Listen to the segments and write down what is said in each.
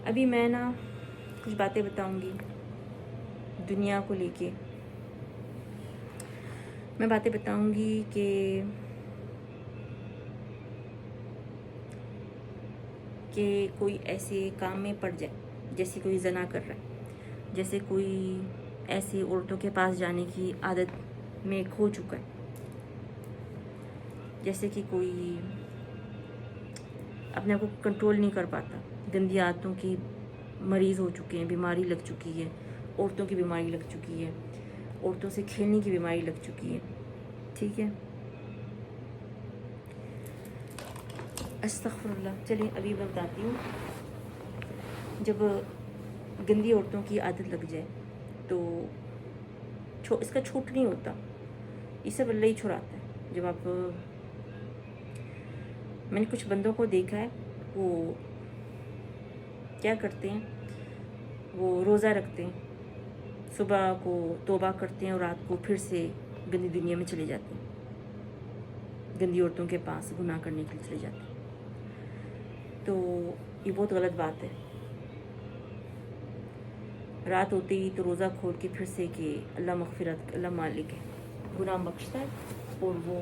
ابھی میں نا کچھ باتیں بتاؤں گی دنیا کو لے کے. میں باتیں بتاؤں گی کہ کوئی ایسے کام میں پڑ جائے جیسے کوئی زنا کر رہا ہے، جیسے کوئی ایسی عورتوں کے پاس جانے کی عادت میں کھو چکا ہے، جیسے کہ کوئی اپنے آپ کو کنٹرول نہیں کر پاتا، گندی عادتوں کی مریض ہو چکے ہیں، بیماری لگ چکی ہے، عورتوں کی بیماری لگ چکی ہے، عورتوں سے کھیلنے کی بیماری لگ چکی ہے. ٹھیک ہے، استغفر اللہ. چلیے ابھی میں بتاتی ہوں. جب گندی عورتوں کی عادت لگ جائے تو اس کا چھوٹ نہیں ہوتا، یہ سب اللہ ہی چھڑاتا ہے. جب آپ میں نے کچھ بندوں کو دیکھا ہے، وہ کیا کرتے ہیں، وہ روزہ رکھتے ہیں، صبح کو توبہ کرتے ہیں اور رات کو پھر سے گندی دنیا میں چلے جاتے ہیں، گندی عورتوں کے پاس گناہ کرنے کے لیے چلے جاتے ہیں. تو یہ بہت غلط بات ہے. رات ہوتے ہی تو روزہ کھول کے پھر سے کہ اللہ مغفرت، اللہ مالک ہے، گناہ بخشتا ہے اور وہ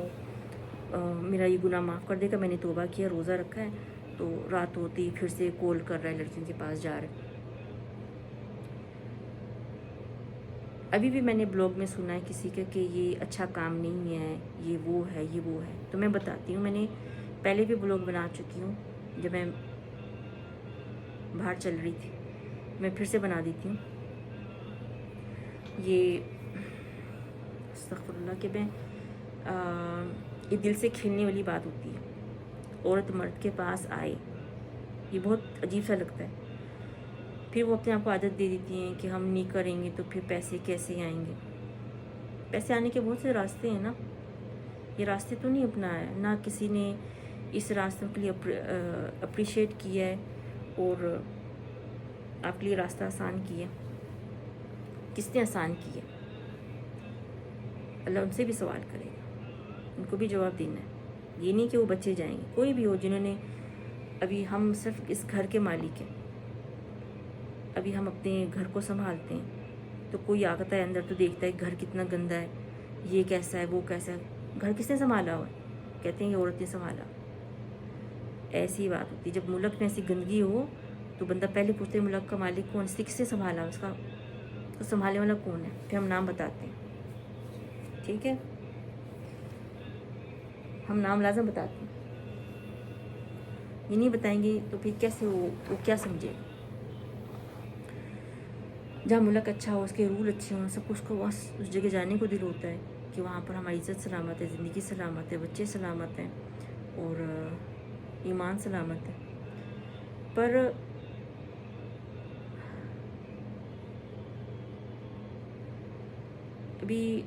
میرا یہ گناہ معاف کر دے گا، میں نے توبہ کیا، روزہ رکھا ہے. تو رات ہوتے ہی پھر سے کال کر رہا ہے، لڑکیوں کے پاس جا رہا ہے. ابھی بھی میں نے بلاگ میں سنا ہے کسی کا کہ یہ اچھا کام نہیں ہے، یہ وہ ہے، یہ وہ ہے. تو میں بتاتی ہوں، میں نے پہلے بھی بلاگ بنا چکی ہوں جب میں باہر چل رہی تھی، میں پھر سے بنا دیتی ہوں. یہ استغفر اللہ کہ میں یہ دل سے کھیلنے والی بات ہوتی ہے. عورت مرد کے پاس آئے، یہ بہت عجیب سا لگتا ہے. پھر وہ اپنے آپ کو عادت دے دیتی ہیں کہ ہم نہیں کریں گے تو پھر پیسے کیسے آئیں گے. پیسے آنے کے بہت سے راستے ہیں نا، یہ راستے تو نہیں اپنایا، نہ کسی نے اس راستے کے لیے اپریشیٹ کیا ہے اور آپ کے لیے راستہ آسان کیا. کس نے آسان کیا؟ اللہ ان سے بھی سوال کرے گا، ان کو بھی جواب دینا ہے. یہ نہیں کہ وہ بچے جائیں گے، کوئی بھی ہو جنہوں نے ابھی ہم صرف اس گھر کے مالک ہیں، ابھی ہم اپنے گھر کو سنبھالتے ہیں. تو کوئی آتا ہے اندر تو دیکھتا ہے گھر کتنا گندا ہے، یہ کیسا ہے، وہ کیسا ہے. گھر کس نے سنبھالا ہوا ہے؟ کہتے ہیں یہ عورت نے سنبھالا. ایسی بات ہوتی ہے جب ملک میں ایسی گندگی ہو تو بندہ پہلے پوچھتے ہیں ملک کا مالک کون، اس نے کس نے سنبھالا، اس کا سنبھالنے والا کون ہے. پھر ہم نام بتاتے ہیں. ٹھیک ہے، ہم نام لازم بتاتے ہیں. یہ نہیں بتائیں گے تو پھر کیسے وہ کیا سمجھے گا. جہاں ملک اچھا ہو، اس کے رول اچھے ہوں، سب کچھ کو وہاں اس جگہ جانے کو دل ہوتا ہے کہ وہاں پر ہماری عزت سلامت ہے، زندگی سلامت ہے، بچے سلامت ہیں اور ایمان سلامت ہے. پر ابھی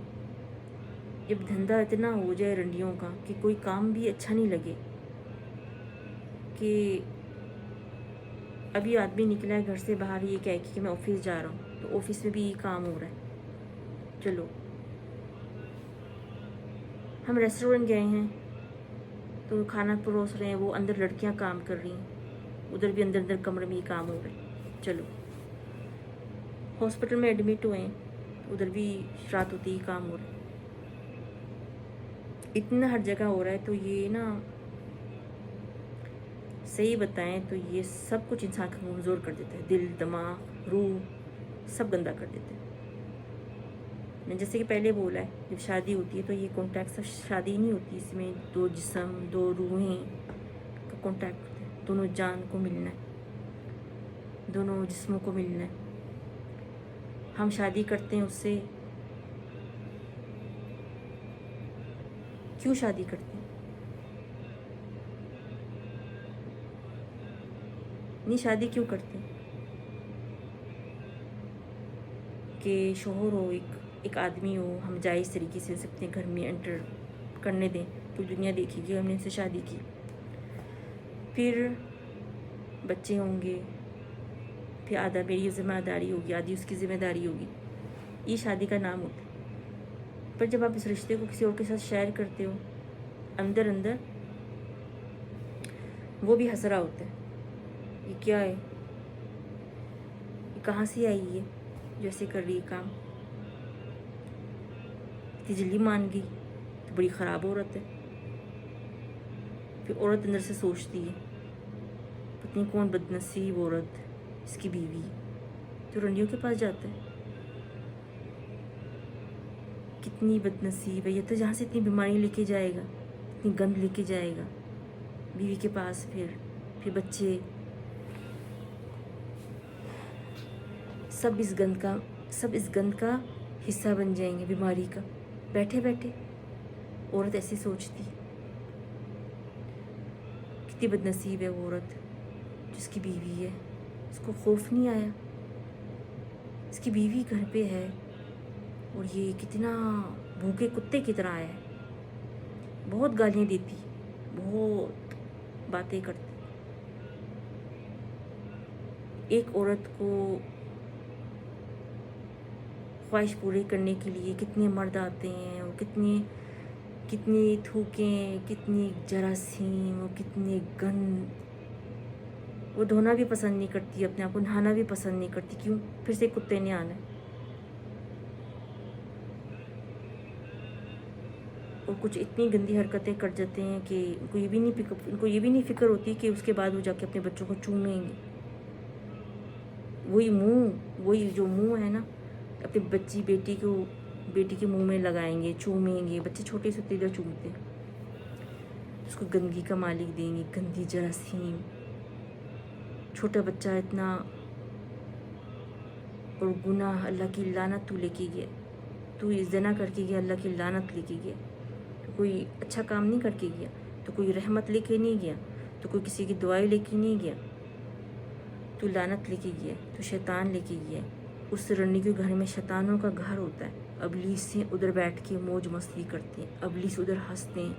جب دھندہ اتنا ہو جائے رنڈیوں کا کہ کوئی کام بھی اچھا نہیں لگے، کہ ابھی آدمی نکلا ہے گھر سے باہر یہ کہہ کہ میں آفس جا رہا ہوں، تو آفس میں بھی یہ کام ہو رہا ہے. چلو ہم ریسٹورنٹ گئے ہیں تو کھانا پروس رہے ہیں، وہ اندر لڑکیاں کام کر رہی ہیں، ادھر بھی اندر کمرے میں یہ کام ہو رہا ہے. چلو ہاسپٹل میں ایڈمٹ ہوئے ہیں، ادھر بھی رات ہوتی ہی کام ہو رہا ہے. اتنا ہر جگہ ہو رہا ہے. تو یہ نا صحیح بتائیں تو یہ سب کچھ انسان کا کمزور کر دیتا ہے، دل، دماغ، روح سب گندا کر دیتا ہے. میں جیسے کہ پہلے بولا ہے جب شادی ہوتی ہے تو یہ کانٹیکٹ شادی نہیں ہوتی، اس میں دو جسم، دو روحیں کا کانٹیکٹ ہوتا ہے. دونوں جان کو ملنا ہے، دونوں جسموں کو ملنا ہے. ہم شادی کرتے ہیں اس سے، کیوں شادی کرتے ہیں؟ نہیں شادی کیوں کرتے ہیں؟ کہ شوہر ہو، ایک آدمی ہو، ہم جائز طریقے سے اسے اپنے گھر میں انٹر کرنے دیں، پوری دنیا دیکھے گی ہم نے ان سے شادی کی. پھر بچے ہوں گے، پھر آدھا میری ذمہ داری ہوگی، آدھی اس کی ذمہ داری ہوگی. یہ شادی کا نام ہوتا ہے. پر جب آپ اس رشتے کو کسی اور کے ساتھ شیئر کرتے ہو، اندر اندر وہ بھی ہنس رہا ہوتا ہے، یہ کیا ہے، یہ کہاں سے آئی ہے جو ایسے کر رہی ہے کام؟ اتنی جلدی مان گئی تو بڑی خراب عورت ہے. پھر عورت اندر سے سوچتی ہے پتہ نہیں کون بد نصیب عورت اس کی بیوی جو رنڈیوں کے پاس جاتا ہے. کتنی بد نصیب ہے یہ تو، جہاں سے اتنی بیماری لے کے جائے گا، اتنی گند لے کے جائے گا بیوی کے پاس. پھر بچے سب اس گند کا حصہ بن جائیں گے، بیماری کا. بیٹھے بیٹھے عورت ایسی سوچتی. کتنی بد نصیب ہے وہ عورت جس کی بیوی ہے. اس کو خوف نہیں آیا، اس کی بیوی گھر پہ ہے اور یہ کتنا بھوکے کتے کی طرح آیا ہے. بہت گالیاں دیتی، بہت باتیں کرتی. ایک عورت کو خواہش پوری کرنے کے لیے کتنے مرد آتے ہیں، اور کتنی تھوکیں، کتنی جراثیم اور کتنے گند. وہ دھونا بھی پسند نہیں کرتی، اپنے آپ کو نہانا بھی پسند نہیں کرتی. کیوں؟ پھر سے کتے نے آنا ہے. اور کچھ اتنی گندی حرکتیں کر جاتے ہیں کہ ان کو یہ بھی نہیں فکر ہوتی کہ اس کے بعد وہ جا کے اپنے بچوں کو چومیں گے. وہی جو منہ ہے نا، اپنی بیٹی کے منہ میں لگائیں گے، چومیں گے. بچے چھوٹے سے ادھر چومتے، اس کو گندگی کا مالک دیں گے. گندی جراثیم، چھوٹا بچہ اتنا. اور گناہ، اللہ کی لعنت تو لے کے گیا. تو زنا کر کے گیا، اللہ کی لعنت لے کے گیا. تو کوئی اچھا کام نہیں کر کے گیا، تو کوئی رحمت لے کے نہیں گیا، تو کوئی کسی کی دعائیں لے کے نہیں گیا. تو لعنت لے کے گیا، تو شیطان لے کے گیا. اس رنڈی کے گھر میں شیطانوں کا گھر ہوتا ہے. ابلیس سے ادھر بیٹھ کے موج مستی کرتے ہیں، ابلیس ادھر ہنستے ہیں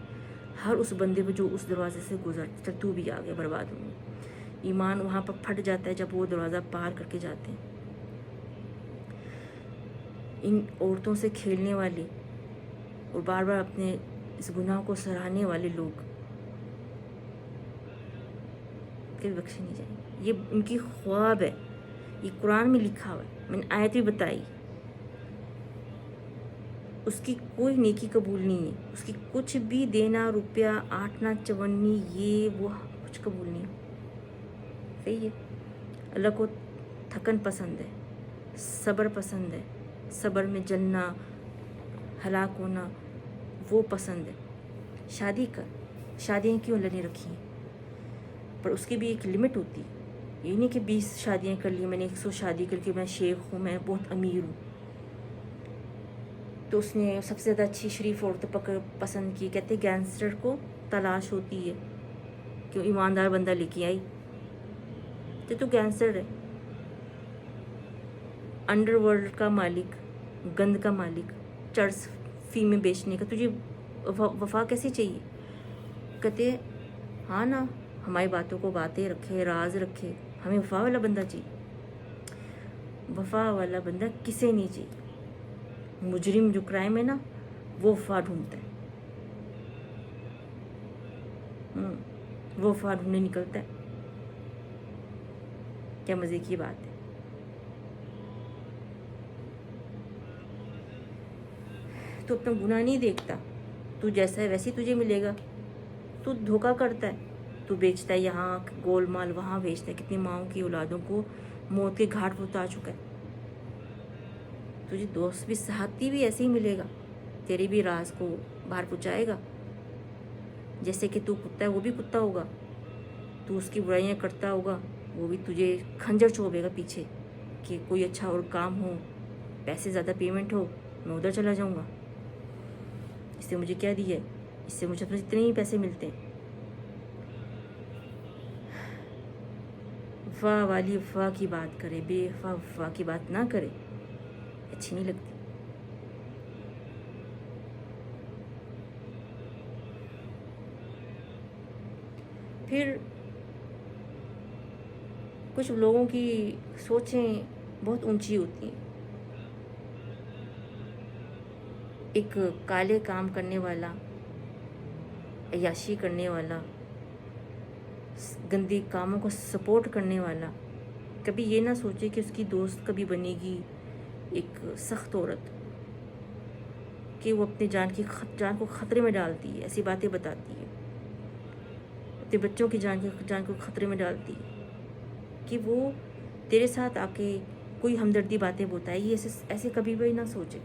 ہر اس بندے پہ جو اس دروازے سے گزرتا. چل تو بھی آگے برباد ہوں. ایمان وہاں پر پھٹ جاتا ہے جب وہ دروازہ پار کر کے جاتے ہیں. ان عورتوں سے کھیلنے والے اور بار بار اپنے اس گناہ کو سراہنے والے لوگ کبھی بخشے نہیں جائیں گے. یہ ان کی خواب ہے، یہ قرآن میں لکھا ہوا ہے. میں نے آیت بھی بتائی. اس کی کوئی نیکی قبول نہیں ہے، اس کی کچھ بھی دینا، روپیہ آٹھنا چونی، یہ وہ کچھ قبول نہیں ہے. صحیح ہے. اللہ کو تھکن پسند ہے، صبر پسند ہے. صبر میں جلنا، ہلاک ہونا وہ پسند ہے. شادی کر. شادیاں کیوں اللہ نے رکھی ہیں؟ پر اس کی بھی ایک لمٹ ہوتی ہے. یہ نہیں کہ 20 شادیاں کر لی، میں نے 100 شادی کر کے میں شیخ ہوں، میں بہت امیر ہوں. تو اس نے سب سے زیادہ اچھی شریف عورت پسند کی. کہتے گینگسٹر کو تلاش ہوتی ہے کہ ایماندار بندہ لے کے آئی. تو گینگسٹر ہے، انڈر ورلڈ کا مالک، گند کا مالک، چرس فیمیں بیچنے کا. تجھے وفا کیسے چاہیے؟ کہتے ہاں نا، ہماری باتوں کو باتیں رکھے، راز رکھے. ہمیں وفا والا بندہ چاہیے. وفا والا بندہ کسے نہیں چاہیے. مجرم جو کرائم ہے نا، وہ وفا ڈھونڈتا ہے. وہ وفا ڈھونڈنے نکلتا ہے. کیا مزے کی بات ہے. تو اپنا گناہ نہیں دیکھتا. تو جیسا ہے ویسے تجھے ملے گا. تو دھوکہ کرتا ہے، تو بیچتا ہے یہاں گول مال، وہاں بیچتا ہے. کتنی ماؤں کی اولادوں کو موت کے گھاٹ پر اتار چکا ہے. تجھے دوست بھی، ساتھی بھی ایسے ہی ملے گا، تیرے بھی راز کو باہر پہنچائے گا. جیسے کہ تو کتا ہے وہ بھی کتا ہوگا. تو اس کی برائیاں کرتا ہوگا، وہ بھی تجھے کھنجر چوبے گا پیچھے کہ کوئی اچھا اور کام ہو، پیسے زیادہ پیمنٹ ہو، میں ادھر چلا جاؤں گا. اس سے مجھے کیا دی ہے، اس سے مجھے اپنے اتنے ہی پیسے ملتے ہیں. وفا والی وفا کی بات کرے، بے وفا وفا کی بات نہ کرے، اچھی نہیں لگتی. پھر کچھ لوگوں کی سوچیں بہت اونچی ہوتی ہیں. ایک کالے کام کرنے والا، عیاشی کرنے والا، گندی کاموں کو سپورٹ کرنے والا کبھی یہ نہ سوچے کہ اس کی دوست کبھی بنے گی ایک سخت عورت کہ وہ اپنے جان کو خطرے میں ڈالتی ہے، ایسی باتیں بتاتی ہے، اپنے بچوں کی جان کو خطرے میں ڈالتی ہے کہ وہ تیرے ساتھ آ کے کوئی ہمدردی باتیں بتائے گی. ایسے کبھی بھی نہ سوچے.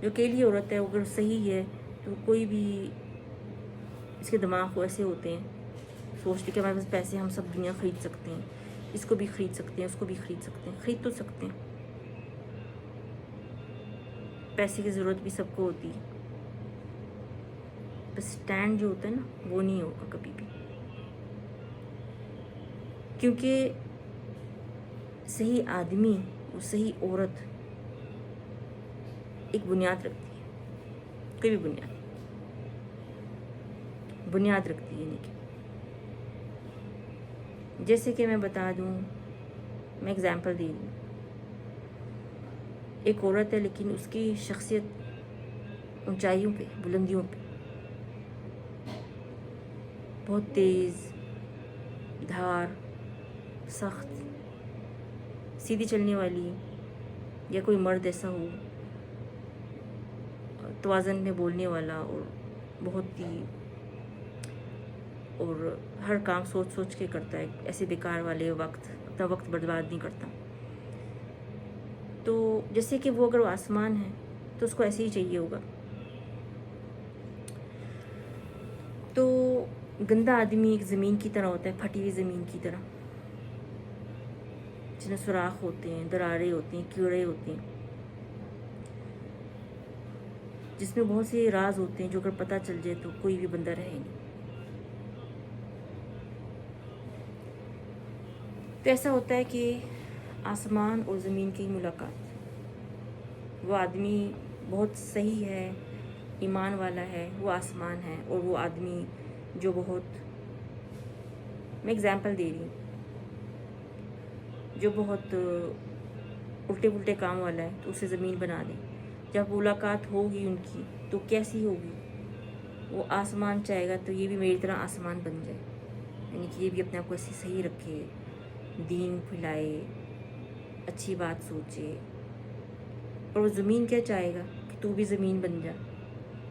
جو اکیلی عورت ہے اگر صحیح ہے تو کوئی بھی اس کے دماغ کو ایسے ہوتے ہیں سوچتے کہ ہمارے پاس پیسے ہم سب دنیا خرید سکتے ہیں، اس کو بھی خرید سکتے ہیں، اس کو بھی خرید سکتے ہیں. خرید تو سکتے ہیں، پیسے کی ضرورت بھی سب کو ہوتی ہے، بس اسٹینڈ جو ہوتا ہے نا وہ نہیں ہوگا کبھی بھی. کیونکہ صحیح آدمی اور صحیح عورت ایک بنیاد رکھتی ہے، کوئی بھی بنیاد رکھتی ہے. یعنی کہ جیسے کہ میں بتا دوں، میں اگزامپل دے رہی ہوں. ایک عورت ہے لیکن اس کی شخصیت اونچائیوں پہ، بلندیوں پہ، بہت تیز دھار، سخت، سیدھی چلنے والی، یا کوئی مرد ایسا ہو توازن میں بولنے والا اور بہت ہی، اور ہر کام سوچ کے کرتا ہے، ایسے بیکار والے اپنا وقت برباد نہیں کرتا. تو جیسے کہ وہ اگر آسمان ہے تو اس کو ایسے ہی چاہیے ہوگا. تو گندا آدمی ایک زمین کی طرح ہوتا ہے، پھٹی ہوئی زمین کی طرح، جس میں سوراخ ہوتے ہیں، درارے ہوتے ہیں، کیڑے ہوتے ہیں، جس میں بہت سے راز ہوتے ہیں جو اگر پتہ چل جائے تو کوئی بھی بندہ رہے نہیں. تو ایسا ہوتا ہے کہ آسمان اور زمین کی ملاقات، وہ آدمی بہت صحیح ہے، ایمان والا ہے، وہ آسمان ہے، اور وہ آدمی جو بہت، میں اگزامپل دے رہی ہوں، جو بہت الٹے کام والا ہے تو اسے زمین بنا دے. جب ملاقات ہوگی ان کی تو کیسی ہوگی؟ وہ آسمان چاہے گا تو یہ بھی میری طرح آسمان بن جائے، یعنی کہ یہ بھی اپنے آپ کو ایسے صحیح رکھے، دین پھیلائے، اچھی بات سوچے. اور وہ زمین کیا چاہے گا کہ تو بھی زمین بن جا،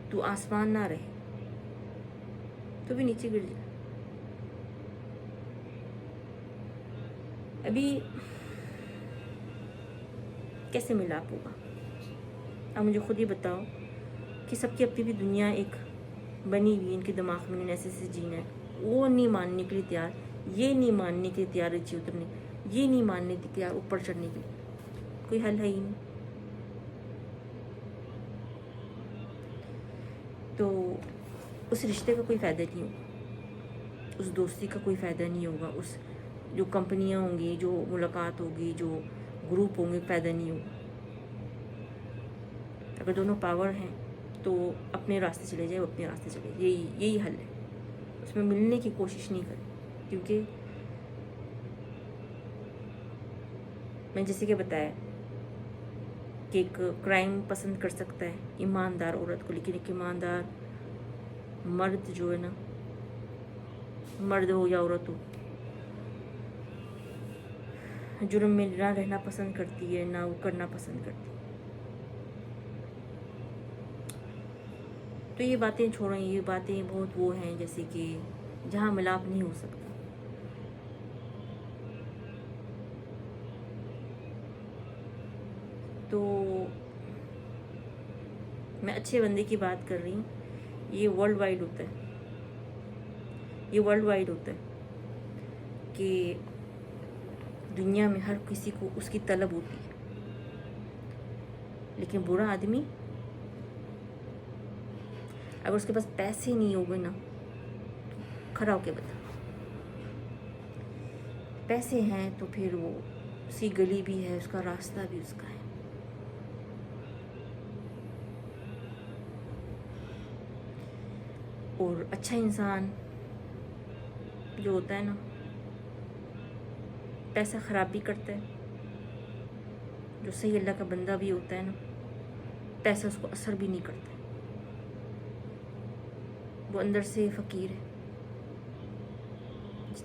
تو آسمان نہ رہے، تو بھی نیچے گر جائے. ابھی کیسے ملاپ ہوگا؟ اب مجھے خود ہی بتاؤ کہ سب کی اپنی بھی دنیا ایک بنی ہوئی، ان کے دماغ میں ایسے جینا ہے. وہ نہیں ماننے کے لیے تیار، یہ نہیں ماننے کے لیے تیار نیچے اترنے، یہ نہیں ماننے کے لیے تیار اوپر چڑھنے کے لیے. کوئی حل ہے ہی نہیں. تو اس رشتے کا کوئی فائدہ نہیں ہوگا، اس دوستی کا کوئی فائدہ نہیں ہوگا، اس جو کمپنیاں ہوں گی، جو ملاقات ہوگی، جو گروپ ہوں گے، فائدہ نہیں ہوگا. اگر دونوں پاور ہیں تو اپنے راستے چلے جائے، وہ اپنے راستے چلے جائے. یہی حل ہے. اس میں ملنے کی کوشش نہیں کریں. کیونکہ میں جیسے کہ بتایا کہ ایک کرائم پسند کر سکتا ہے ایماندار عورت کو، لیکن ایک ایماندار مرد جو ہے نا، مرد ہو یا عورت ہو، جرم میں نہ رہنا پسند کرتی ہے، نہ وہ کرنا پسند کرتی ہے. تو یہ باتیں چھوڑیں، یہ باتیں بہت وہ ہیں جیسے کہ جہاں ملاپ نہیں ہو سکتا. تو میں اچھے بندے کی بات کر رہی ہوں. یہ ورلڈ وائڈ ہوتا ہے، یہ ورلڈ وائڈ ہوتا ہے کہ دنیا میں ہر کسی کو اس کی طلب ہوتی ہے. لیکن برا آدمی اگر اس کے پاس پیسے نہیں ہوگے نا، کھڑا ہو کے بتا، پیسے ہیں تو پھر وہ اس کی گلی بھی ہے، اس کا راستہ بھی اس کا ہے. اور اچھا انسان جو ہوتا ہے نا، پیسہ خراب بھی کرتا ہے. جو صحیح اللہ کا بندہ بھی ہوتا ہے نا، پیسہ اس کو اثر بھی نہیں کرتا ہے. وہ اندر سے فقیر ہے.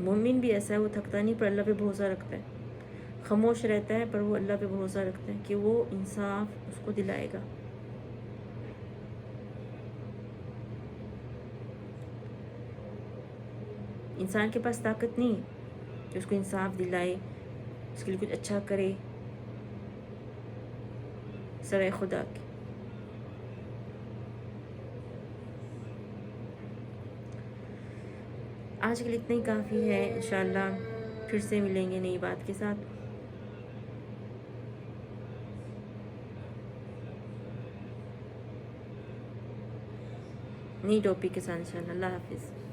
مومن بھی ایسا ہے، وہ تھکتا نہیں پر اللہ پہ بھروسہ رکھتا ہے، خاموش رہتا ہے پر وہ اللہ پہ بھروسہ رکھتا ہے کہ وہ انصاف اس کو دلائے گا۔ انسان کے پاس طاقت نہیں ہے کہ اس کو انصاف دلائے، اس کے لیے کچھ اچھا کرے سوائے خدا کے۔ آج کے لیے اتنا ہی کافی ہے، انشاءاللہ پھر سے ملیں گے نئی بات کے ساتھ۔ نئی ٹاپک کے ساتھ انشاءاللہ۔ اللہ حافظ۔